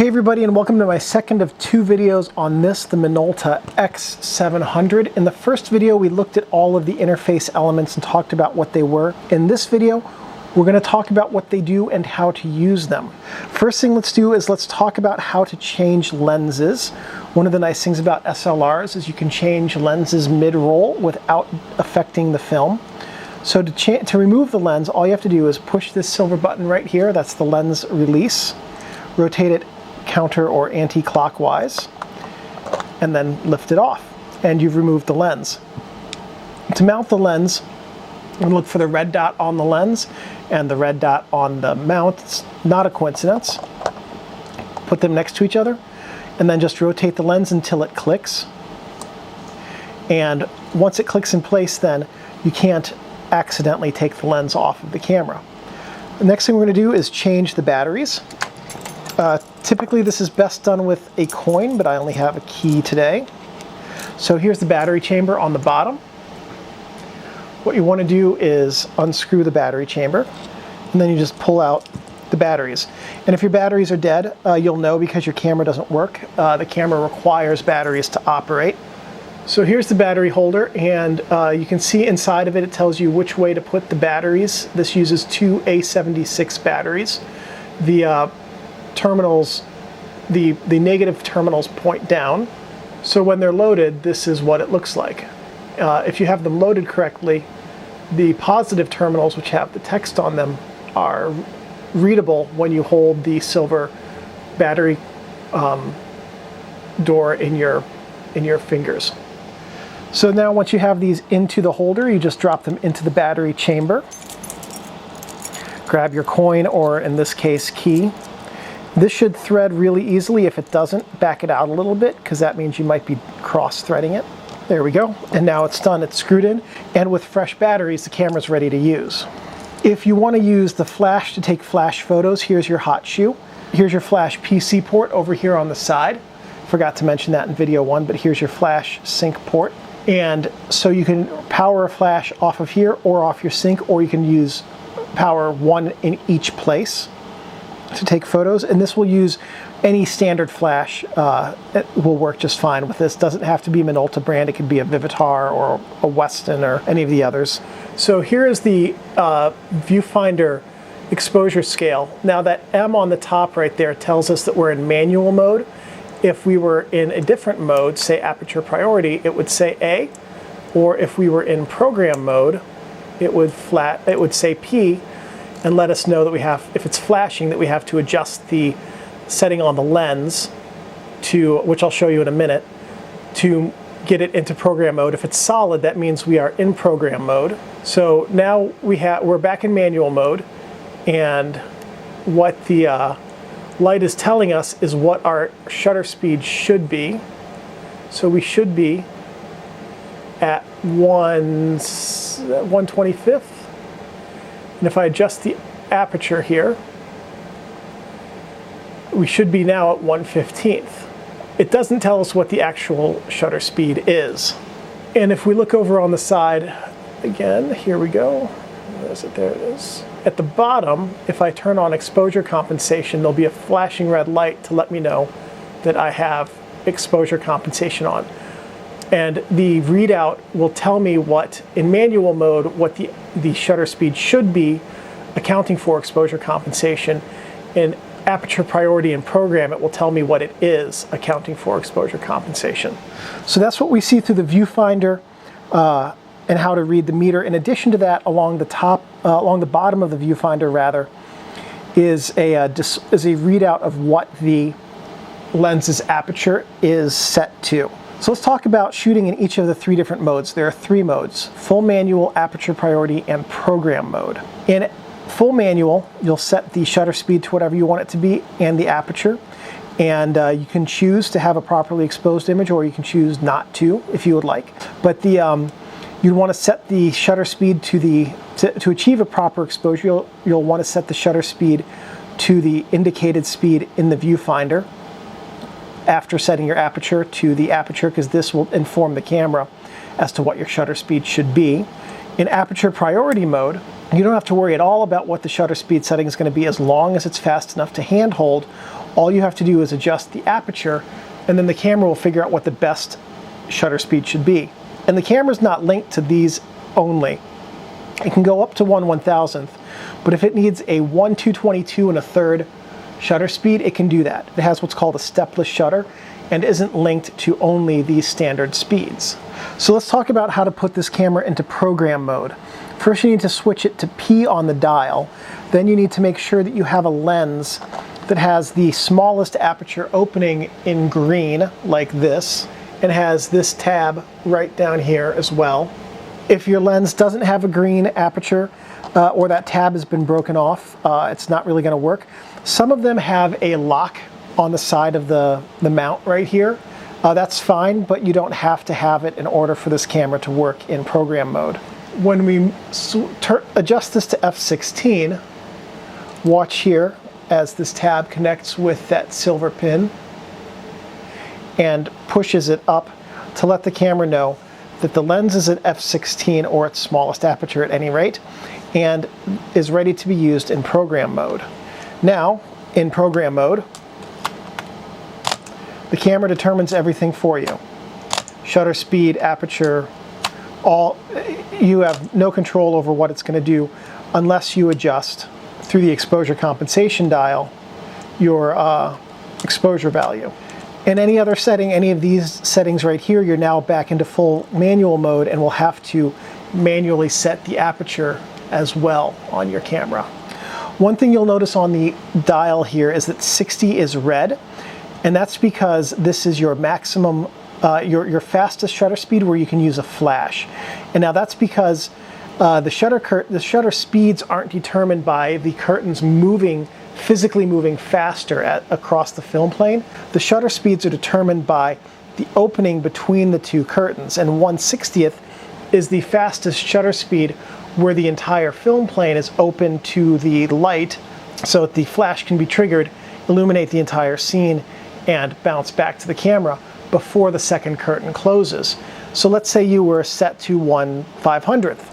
Hey everybody, and welcome to my second of two videos on this, the Minolta X-700. In the first video, we looked at all of the interface elements and talked about what they were. In this video, we're going to talk about what they do and how to use them. First thing let's do is let's talk about how to change lenses. One of the nice things about SLRs is you can change lenses mid-roll without affecting the film. So to remove the lens, all you have to do is push this silver button right here. That's the lens release. Rotate it counter or anti-clockwise, and then lift it off, and you've removed the lens. To mount the lens, you're going to look for the red dot on the lens and the red dot on the mount. It's not a coincidence. Put them next to each other, and then just rotate the lens until it clicks. And once it clicks in place, then you can't accidentally take the lens off of the camera. The next thing we're going to do is change the batteries. Typically this is best done with a coin, but I only have a key today. So here's the battery chamber on the bottom. What you want to do is unscrew the battery chamber, and then you just pull out the batteries. And if your batteries are dead, you'll know because your camera doesn't work. The camera requires batteries to operate. So here's the battery holder, and you can see inside of it, it tells you which way to put the batteries. This uses two A76 batteries. The terminals, the negative terminals point down, so when they're loaded, this is what it looks like. If you have them loaded correctly, the positive terminals, which have the text on them, are readable when you hold the silver battery door in your fingers. So now once you have these into the holder, you just drop them into the battery chamber. Grab your coin, or in this case, key. This should thread really easily. If it doesn't, back it out a little bit, because that means you might be cross-threading it. There we go. And now it's done. It's screwed in. And with fresh batteries, the camera's ready to use. If you want to use the flash to take flash photos, here's your hot shoe. Here's your flash PC port over here on the side. Forgot to mention that in video one, but here's your flash sync port. And so you can power a flash off of here or off your sync, or you can use power one in each place to take photos, and this will use any standard flash. It will work just fine with this. Doesn't have to be Minolta brand. It could be a Vivitar or a Weston or any of the others. So here is the Viewfinder exposure scale. Now that M on the top right there tells us that we're in manual mode. If we were in a different mode, say Aperture-Priority, it would say A, or if we were in program mode, it would say P, and let us know that we have, if it's flashing, that we have to adjust the setting on the lens to, which I'll show you in a minute, to get it into program mode. If it's solid, that means we are in program mode. So now we're back in manual mode, and what the light is telling us is what our shutter speed should be. So we should be at 1/125th. And if I adjust the aperture here, we should be now at 1/15th. It doesn't tell us what the actual shutter speed is. And if we look over on the side, again, here we go. Where is it? There it is. At the bottom, if I turn on exposure compensation, there'll be a flashing red light to let me know that I have exposure compensation on. And the readout will tell me what, in manual mode, what the shutter speed should be, accounting for exposure compensation. In aperture priority and program, it will tell me what it is, accounting for exposure compensation. So that's what we see through the viewfinder and how to read the meter. In addition to that, along the bottom of the viewfinder, rather, is a readout of what the lens's aperture is set to. So let's talk about shooting in each of the three different modes. There are three modes: full manual, aperture priority, and program mode. In full manual, you'll set the shutter speed to whatever you want it to be and the aperture. And you can choose to have a properly exposed image, or you can choose not to if you would like. But you'd want to set the shutter speed to achieve a proper exposure, you'll want to set the shutter speed to the indicated speed in the viewfinder after setting your aperture to the aperture, because this will inform the camera as to what your shutter speed should be. In aperture priority mode, You don't have to worry at all about what the shutter speed setting is going to be as long as it's fast enough to handhold. All you have to do is adjust the aperture, and then the camera will figure out what the best shutter speed should be. And the camera's not linked to these only. It can go up to 1/1000th, but if it needs a 1/222 1/3 shutter speed, it can do that. It has what's called a stepless shutter and isn't linked to only these standard speeds. So let's talk about how to put this camera into program mode. First, you need to switch it to P on the dial. Then you need to make sure that you have a lens that has the smallest aperture opening in green, like this, and has this tab right down here as well. If your lens doesn't have a green aperture, or that tab has been broken off, it's not really going to work. Some of them have a lock on the side of the mount right here. That's fine, but you don't have to have it in order for this camera to work in program mode. When we adjust this to f16, watch here as this tab connects with that silver pin and pushes it up to let the camera know that the lens is at f16 or its smallest aperture at any rate and is ready to be used in program mode. Now, in program mode, the camera determines everything for you. Shutter speed, aperture, you have no control over what it's going to do unless you adjust through the exposure compensation dial your exposure value. In any other setting, any of these settings right here, you're now back into full manual mode and will have to manually set the aperture as well on your camera. One thing you'll notice on the dial here is that 60 is red, and that's because this is your maximum, your fastest shutter speed where you can use a flash. And now that's because the shutter speeds aren't determined by the curtains physically moving faster across the film plane. The shutter speeds are determined by the opening between the two curtains, and 1/60th is the fastest shutter speed where the entire film plane is open to the light so that the flash can be triggered, illuminate the entire scene, and bounce back to the camera before the second curtain closes. So let's say you were set to 1/500th.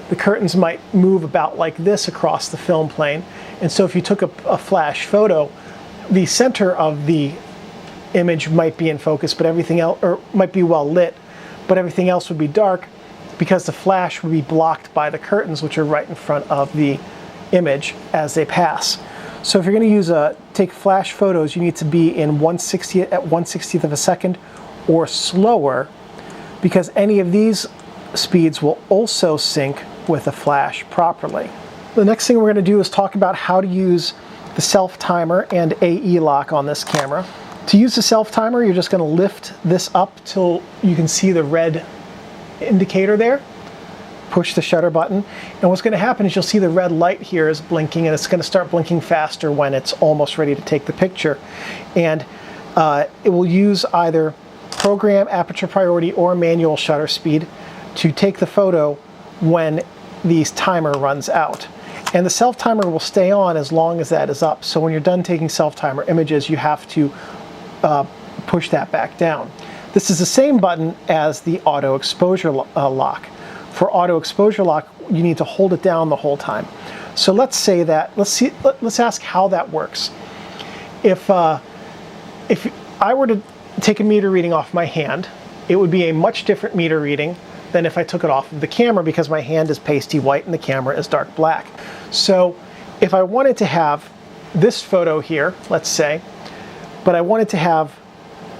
The curtains might move about like this across the film plane, and so if you took a flash photo, the center of the image might be in focus, but everything else, or might be well lit, but everything else would be dark because the flash would be blocked by the curtains, which are right in front of the image as they pass. So if you're going to take flash photos, you need to be in 1/60th at 1/60th of a second or slower, because any of these speeds will also sync with a flash properly. The next thing we're going to do is talk about how to use the self timer and AE lock on this camera. To use the self timer, you're just going to lift this up till you can see the red indicator there. Push the shutter button, and what's going to happen is you'll see the red light here is blinking, and it's going to start blinking faster when it's almost ready to take the picture. And it will use either program, aperture priority, or manual shutter speed to take the photo when the timer runs out. And the self timer will stay on as long as that is up. So when you're done taking self timer images, you have to push that back down. This is the same button as the auto exposure lock. For auto exposure lock, you need to hold it down the whole time. So let's ask how that works. If I were to take a meter reading off my hand, it would be a much different meter reading than if I took it off of the camera, because my hand is pasty white and the camera is dark black. So if I wanted to have this photo here, let's say, but I wanted to have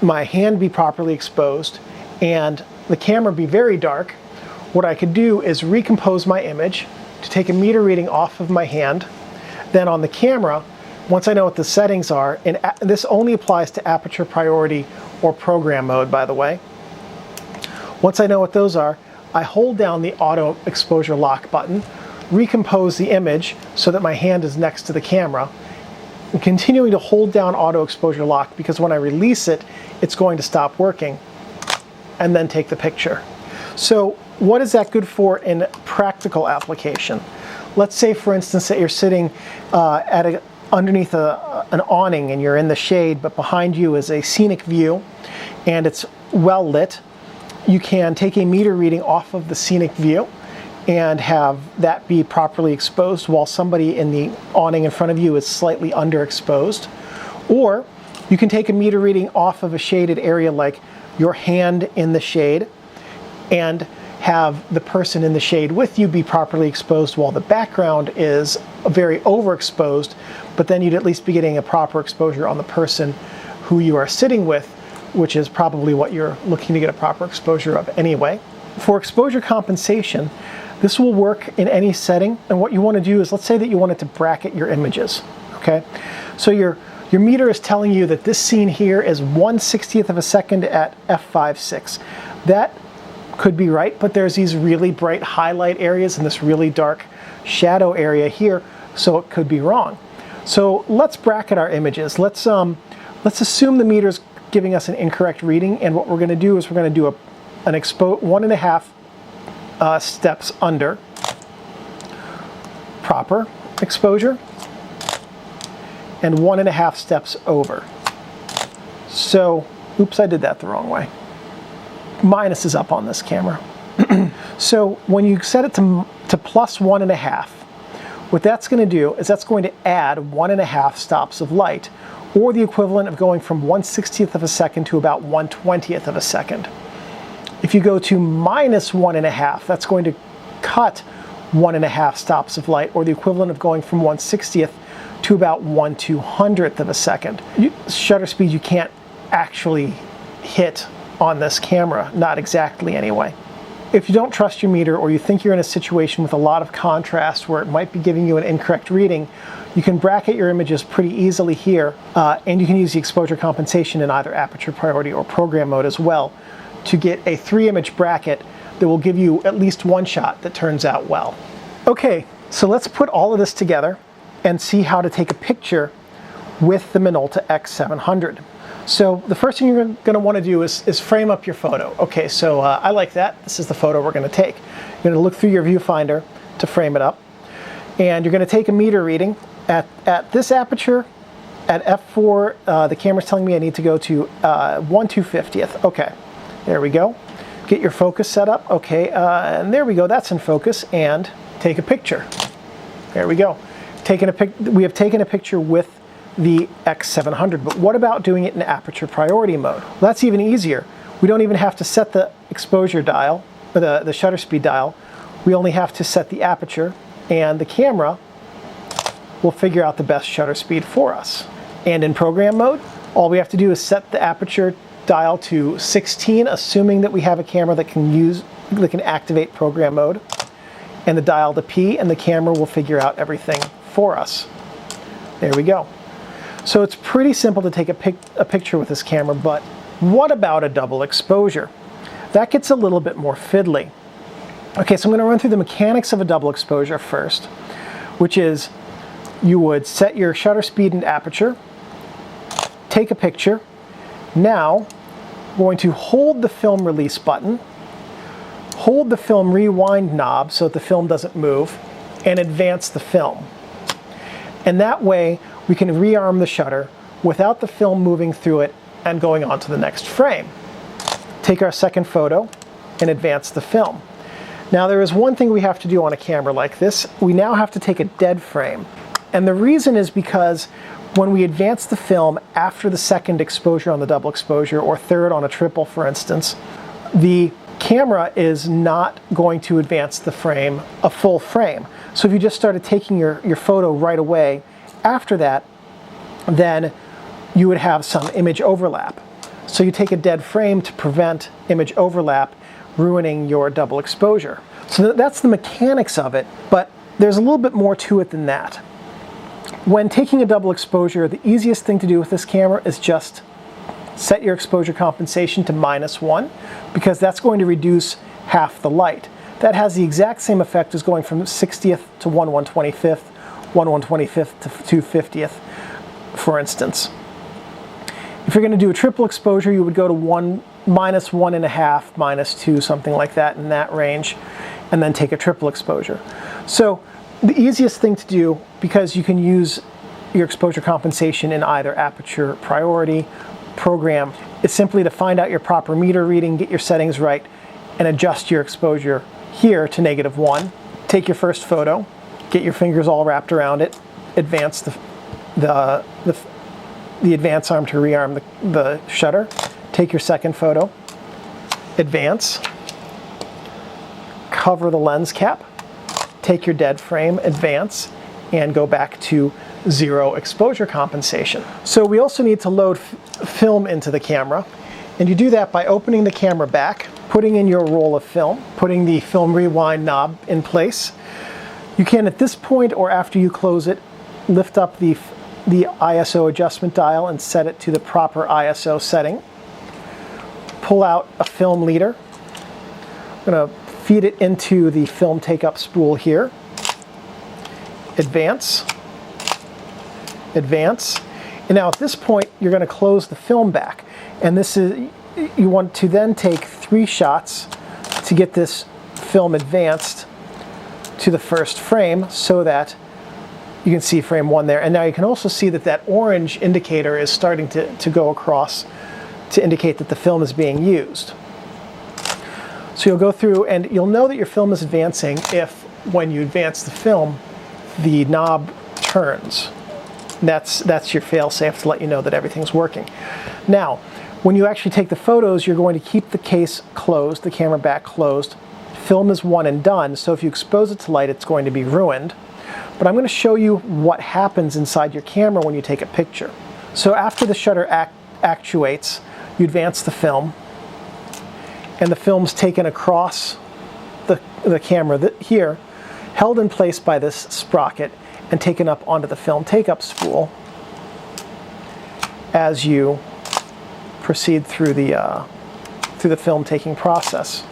my hand be properly exposed and the camera be very dark, what I could do is recompose my image to take a meter reading off of my hand. Then on the camera, once I know what the settings are, and this only applies to aperture priority or program mode, by the way. Once I know what those are, I hold down the auto exposure lock button, recompose the image so that my hand is next to the camera, and continuing to hold down auto exposure lock, because when I release it, it's going to stop working, and then take the picture. So what is that good for in practical application? Let's say, for instance, that you're sitting underneath an awning and you're in the shade, but behind you is a scenic view and it's well lit. You can take a meter reading off of the scenic view and have that be properly exposed while somebody in the awning in front of you is slightly underexposed. Or you can take a meter reading off of a shaded area like your hand in the shade and have the person in the shade with you be properly exposed while the background is very overexposed, but then you'd at least be getting a proper exposure on the person who you are sitting with, which is probably what you're looking to get a proper exposure of anyway. For exposure compensation, this will work in any setting, and what you want to do is, let's say that you wanted to bracket your images, okay? So your meter is telling you that this scene here is 1/60th of a second at f/5.6. That could be right, but there's these really bright highlight areas and this really dark shadow area here, so it could be wrong. So let's bracket our images. Let's assume the meter's giving us an incorrect reading, and what we're going to do is we're going to do an 1.5 steps under proper exposure and 1.5 steps over. So, oops, I did that the wrong way. Minus is up on this camera. So when you set it to plus 1.5, what that's going to do is that's going to add 1.5 stops of light, or the equivalent of going from 1/60th of a second to about 1/20th of a second. If you go to minus 1.5, that's going to cut 1.5 stops of light, or the equivalent of going from 1/60th to about 1/200th of a second. Shutter speed you can't actually hit on this camera, not exactly anyway. If you don't trust your meter, or you think you're in a situation with a lot of contrast where it might be giving you an incorrect reading, you can bracket your images pretty easily here, and you can use the exposure compensation in either aperture priority or program mode as well to get a 3-image bracket that will give you at least one shot that turns out well. Okay, so let's put all of this together and see how to take a picture with the Minolta X-700. So the first thing you're going to want to do is frame up your photo. Okay, so I like that. This is the photo we're going to take. You're going to look through your viewfinder to frame it up, and you're going to take a meter reading at this aperture at f4. The camera's telling me I need to go to 1/250th. Okay, there we go. Get your focus set up. Okay, and there we go. That's in focus. And take a picture. There we go. We have taken a picture with the X-700, but what about doing it in aperture priority mode? Well, that's even easier. We don't even have to set the exposure dial, the shutter speed dial. We only have to set the aperture, and the camera will figure out the best shutter speed for us. And in program mode, all we have to do is set the aperture dial to 16, assuming that we have a camera that can activate program mode, and the dial to P, and the camera will figure out everything for us. There we go. So it's pretty simple to take a picture with this camera, but what about a double exposure? That gets a little bit more fiddly. Okay, so I'm going to run through the mechanics of a double exposure first, which is you would set your shutter speed and aperture, take a picture. Now, I'm going to hold the film release button, hold the film rewind knob so that the film doesn't move, and advance the film. And that way, we can rearm the shutter without the film moving through it and going on to the next frame. Take our second photo and advance the film. Now there is one thing we have to do on a camera like this. We now have to take a dead frame. And the reason is because when we advance the film after the second exposure on the double exposure, or third on a triple for instance, the camera is not going to advance the frame a full frame. So if you just started taking your photo right away after that, then you would have some image overlap. So you take a dead frame to prevent image overlap ruining your double exposure. So that's the mechanics of it, but there's a little bit more to it than that. When taking a double exposure, the easiest thing to do with this camera is just set your exposure compensation to -1, because that's going to reduce half the light. That has the exact same effect as going from 60th to 1/125th, 1/125th to 2/50th, for instance. If you're going to do a triple exposure, you would go to -1.5, -2, something like that in that range, and then take a triple exposure. So the easiest thing to do, because you can use your exposure compensation in either aperture priority, program, is simply to find out your proper meter reading, get your settings right, and adjust your exposure here to -1. Take your first photo, get your fingers all wrapped around it, advance the advance arm to rearm the shutter. Take your second photo, advance, cover the lens cap, take your dead frame, advance, and go back to 0 exposure compensation. So we also need to load film into the camera, and you do that by opening the camera back, putting in your roll of film, putting the film rewind knob in place. You can, at this point or after you close it, lift up the ISO adjustment dial and set it to the proper ISO setting. Pull out a film leader. I'm going to feed it into the film take-up spool here. Advance. Advance. And now at this point, you're going to close the film back. And this is, you want to then take 3 shots to get this film advanced to the first frame so that you can see frame 1 there. And now you can also see that that orange indicator is starting to go across to indicate that the film is being used. So you'll go through and you'll know that your film is advancing if, when you advance the film, the knob turns. That's your fail-safe to let you know that everything's working. Now, when you actually take the photos, you're going to keep the case closed, the camera back closed. Film is one and done, so if you expose it to light, it's going to be ruined. But I'm going to show you what happens inside your camera when you take a picture. So after the shutter actuates, you advance the film, and the film's taken across the camera here, held in place by this sprocket, and taken up onto the film take-up spool as you proceed through the film taking process.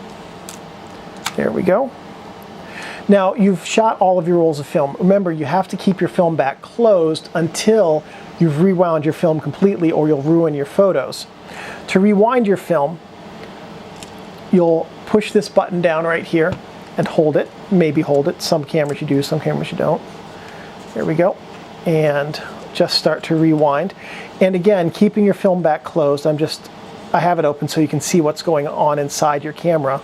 There we go. Now, you've shot all of your rolls of film. Remember, you have to keep your film back closed until you've rewound your film completely, or you'll ruin your photos. To rewind your film, you'll push this button down right here and hold it. Maybe hold it. Some cameras you do, some cameras you don't. There we go. And just start to rewind. And again, keeping your film back closed, I have it open so you can see what's going on inside your camera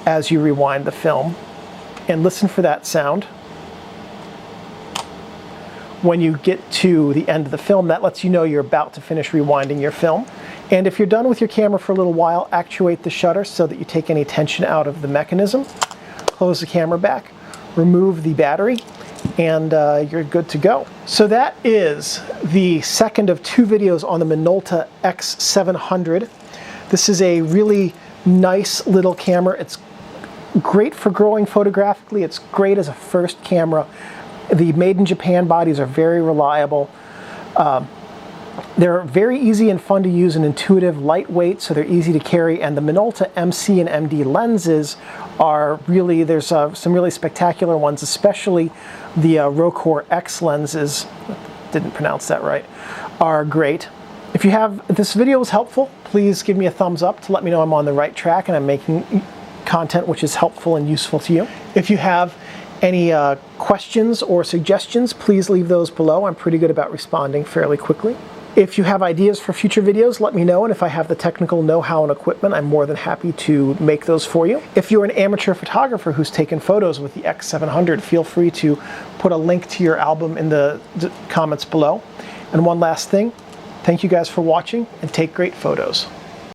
as you rewind the film. And listen for that sound. When you get to the end of the film, that lets you know you're about to finish rewinding your film. And if you're done with your camera for a little while, actuate the shutter so that you take any tension out of the mechanism. Close the camera back, remove the battery, and you're good to go. So that is the second of 2 videos on the Minolta X-700. This is a really nice little camera. It's great for growing photographically. It's great as a first camera. The made in Japan bodies are very reliable. They're very easy and fun to use and intuitive, lightweight, so they're easy to carry. And the Minolta MC and MD lenses are really, there's some really spectacular ones, especially the Rokkor X lenses, didn't pronounce that right, are great. If this video was helpful, please give me a thumbs up to let me know I'm on the right track and I'm making content which is helpful and useful to you. If you have any questions or suggestions, please leave those below. I'm pretty good about responding fairly quickly. If you have ideas for future videos, let me know, and if I have the technical know-how and equipment, I'm more than happy to make those for you. If you're an amateur photographer who's taken photos with the X700, feel free to put a link to your album in the comments below. And one last thing, thank you guys for watching, and take great photos.